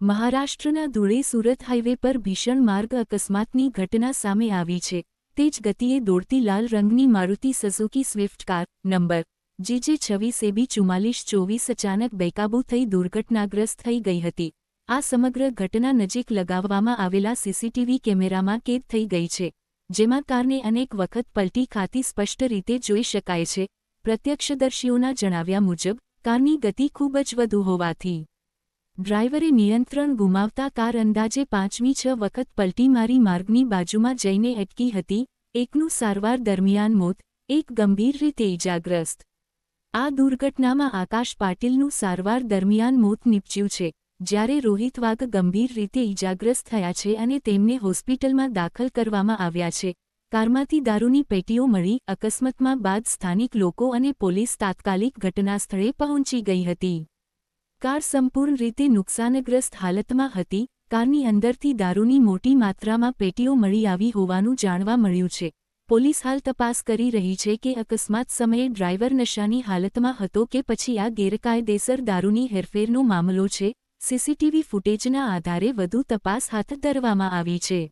મહારાષ્ટ્રના ધુળે સુરત હાઈવે પર ભીષણ માર્ગ અકસ્માતની ઘટના સામે આવી છે। તેજ ગતિએ દોડતી લાલ રંગની Maruti Suzuki Swift car number GJ26AB4424 અચાનક બેકાબૂ થઈ દુર્ઘટનાગ્રસ્ત થઈ ગઈ હતી। આ સમગ્ર ઘટના નજીક લગાવવામાં આવેલા સીસીટીવી કેમેરામાં કેદ થઈ ગઈ છે, જેમાં કારને અનેક વખત પલટી ખાતી સ્પષ્ટ રીતે જોઈ શકાય છે। પ્રત્યક્ષદર્શીઓના જણાવ્યા મુજબ કારની ગતિ ખૂબ જ વધુ હોવાથી ડ્રાઈવરે નિયંત્રણ ગુમાવતા કાર અંદાજે 5-6 વખત પલટી મારી માર્ગની બાજુમાં જઈને અટકી હતી। એકનું સારવાર દરમિયાન મોત, એક ગંભીર રીતે ઇજાગ્રસ્ત। આ દુર્ઘટનામાં આકાશ પાટીલનું સારવાર દરમિયાન મોત નીપજ્યું છે, જ્યારે રોહિત વાઘ ગંભીર રીતે ઇજાગ્રસ્ત થયા છે અને તેમને હોસ્પિટલમાં દાખલ કરવામાં આવ્યા છે। કારમાંથી દારૂની પેટીઓ મળી અકસ્માતમાં બાદ સ્થાનિક લોકો અને પોલીસ તાત્કાલિક ઘટનાસ્થળે પહોંચી ગઈ હતી। કાર સંપૂર્ણ રીતે નુકસાનગ્રસ્ત હાલતમાં હતી। કારની અંદરથી દારૂની મોટી માત્રામાં પેટીઓ મળી આવી હોવાનું જાણવા મળ્યું છે। પોલીસ હાલ તપાસ કરી રહી છે કે અકસ્માત સમયે ડ્રાઈવર નશાની હાલતમાં હતો કે પછી આ ગેરકાયદેસર દારૂની હેરફેરનો મામલો છે। સીસીટીવી ફૂટેજના આધારે વધુ તપાસ હાથ ધરવામાં આવી છે।